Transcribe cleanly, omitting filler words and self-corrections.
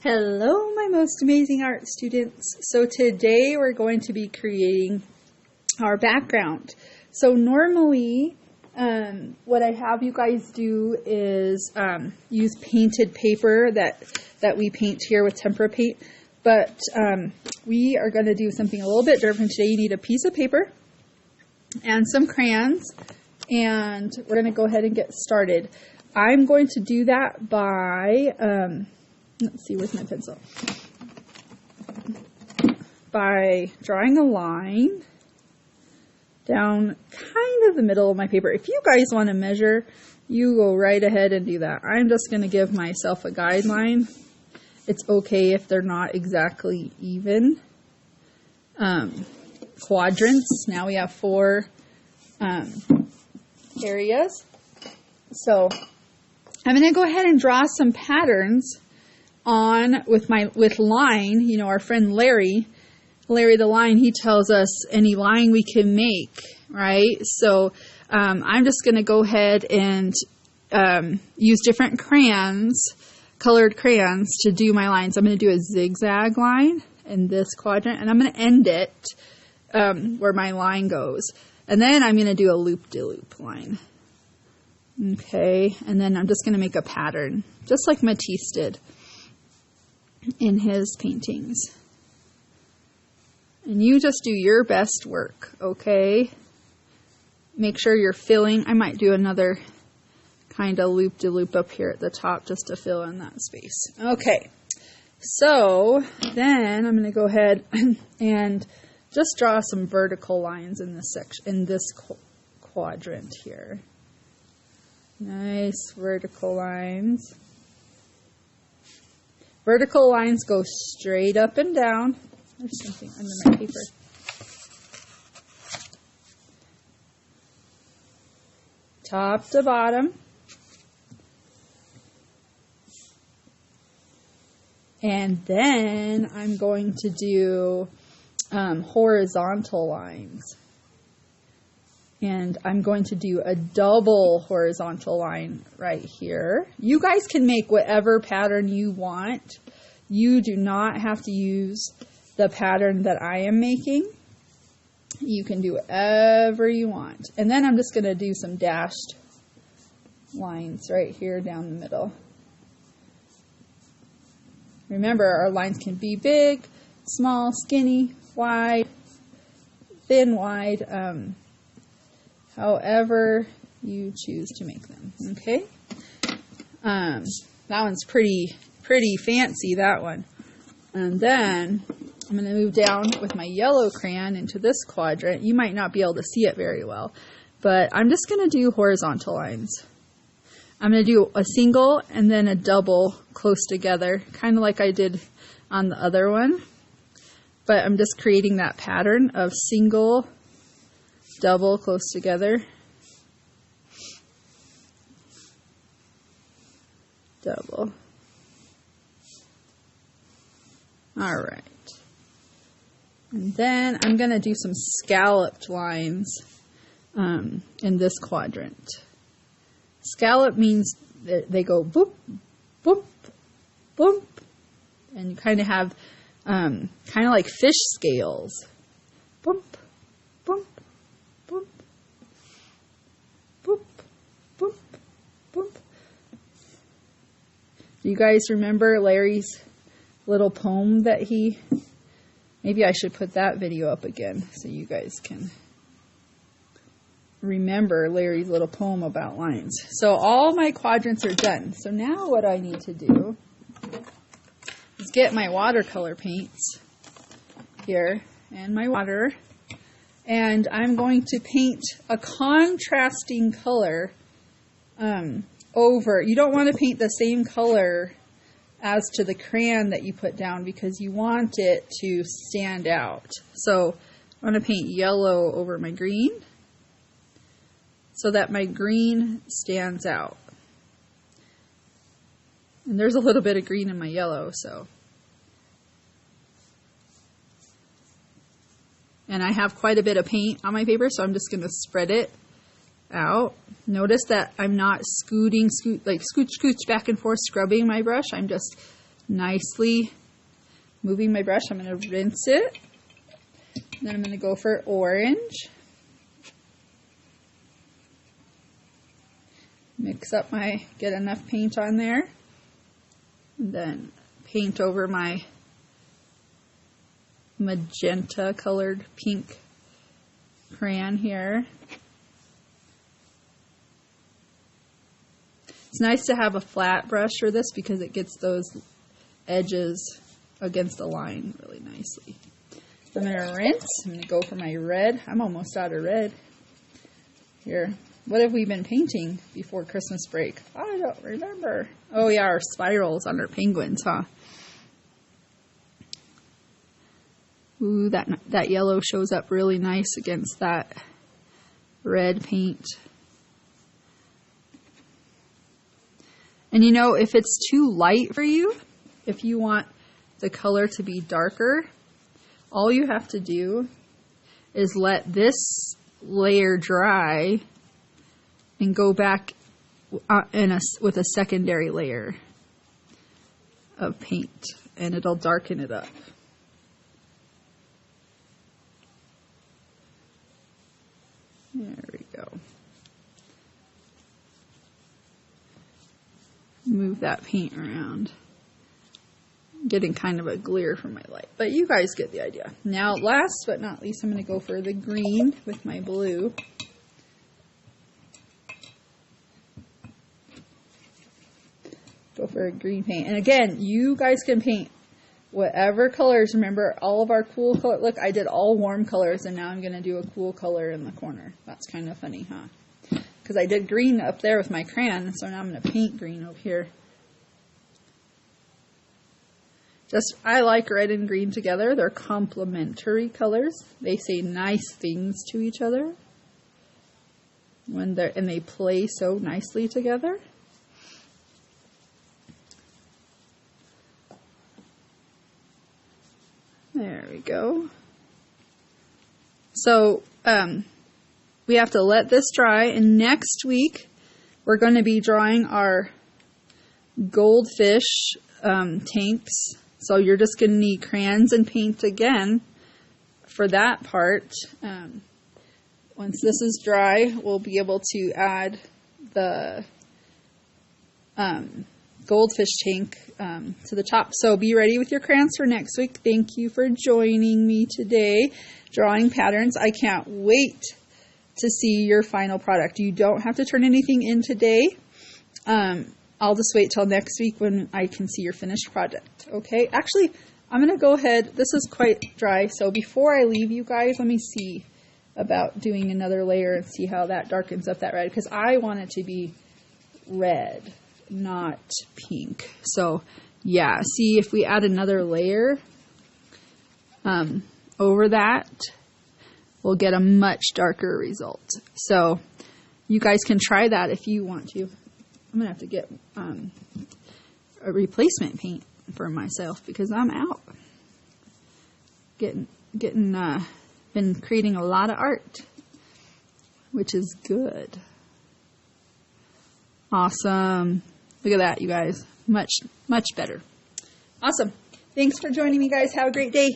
Hello, my most amazing art students. So today we're going to be creating our background. So normally what I have you guys do is use painted paper that we paint here with tempera paint. But we are going to do something a little bit different today. You need a piece of paper and some crayons, and we're going to go ahead and get started. I'm going to do that by... let's see, where's my pencil? By drawing a line down kind of the middle of my paper. If you guys want to measure, you go right ahead and do that. I'm just going to give myself a guideline. It's okay if they're not exactly even. Quadrants. Now we have 4 areas. So I'm going to go ahead and draw some patterns on with line. You know, our friend Larry the line, he tells us any line we can make, right? So I'm just going to go ahead and use different crayons, colored crayons, to do my lines. I'm going to do a zigzag line in this quadrant, and I'm going to end it where my line goes. And then I'm going to do a loop-de-loop line. Okay, and then I'm just going to make a pattern, just like Matisse did in his paintings. And you just do your best work, okay? Make sure you're filling. I might do another kind of loop-de-loop up here at the top just to fill in that space. Okay, so then I'm going to go ahead and just draw some vertical lines in this section, in this quadrant here. Nice vertical lines. Vertical lines go straight up and down. There's something under my paper. Top to bottom. And then I'm going to do horizontal lines. And I'm going to do a double horizontal line right here. You guys can make whatever pattern you want. You do not have to use the pattern that I am making. You can do whatever you want. And then I'm just going to do some dashed lines right here down the middle. Remember, our lines can be big, small, skinny, wide, thin, wide, however you choose to make them, okay? That one's pretty fancy, that one. And then I'm going to move down with my yellow crayon into this quadrant. You might not be able to see it very well, but I'm just going to do horizontal lines. I'm going to do a single and then a double close together, kind of like I did on the other one. But I'm just creating that pattern of single, double close together, double. All right. And then I'm going to do some scalloped lines in this quadrant. Scallop means that they go boop, boop, boop, and you kind of have kind of like fish scales. Boop, boop, boop, boop, boop, boop. Do you guys remember Larry's little poem that he... Maybe I should put that video up again so you guys can remember Larry's little poem about lines. So all my quadrants are done. So now what I need to do is get my watercolor paints here and my water. And I'm going to paint a contrasting color over. You don't want to paint the same color as to the crayon that you put down because you want it to stand out. So I'm going to paint yellow over my green so that my green stands out. And there's a little bit of green in my yellow, so. And I have quite a bit of paint on my paper, so I'm just going to spread it out. Notice that I'm not scooch back and forth scrubbing my brush. I'm just nicely moving my brush. I'm going to rinse it. Then I'm going to go for orange. Mix up get enough paint on there. And then paint over my magenta colored pink crayon here. It's nice to have a flat brush for this because it gets those edges against the line really nicely. So I'm going to rinse. I'm going to go for my red. I'm almost out of red. Here. What have we been painting before Christmas break? I don't remember. Oh yeah, our spirals on our penguins, huh? Ooh, that yellow shows up really nice against that red paint. And you know, if it's too light for you, if you want the color to be darker, all you have to do is let this layer dry and go back with a secondary layer of paint, and it'll darken it up. There we go. Move that paint around. I'm getting kind of a glare from my light, but you guys get the idea. Now, last but not least, I'm going to go for the green with my blue. Go for a green paint. And again, you guys can paint whatever colors. Remember, all of our cool color. Look, I did all warm colors, and now I'm going to do a cool color in the corner. That's kind of funny, huh? Because I did green up there with my crayon, so now I'm going to paint green over here. I like red and green together. They're complementary colors. They say nice things to each other and they play so nicely together. There we go. So, we have to let this dry, and next week we're going to be drawing our goldfish tanks. So you're just going to need crayons and paint again for that part. Once this is dry, we'll be able to add the goldfish tank to the top. So be ready with your crayons for next week. Thank you for joining me today, drawing patterns. I can't wait to see your final product. You don't have to turn anything in today. I'll just wait till next week when I can see your finished project. Okay, actually, I'm going to go ahead. This is quite dry, so before I leave you guys, let me see about doing another layer and see how that darkens up that red, because I want it to be red, not pink. So yeah, see, if we add another layer over that, we'll get a much darker result. So you guys can try that if you want to. I'm going to have to get a replacement paint for myself because I'm out. Been creating a lot of art, which is good. Awesome. Look at that, you guys. Much, much better. Awesome. Thanks for joining me, guys. Have a great day.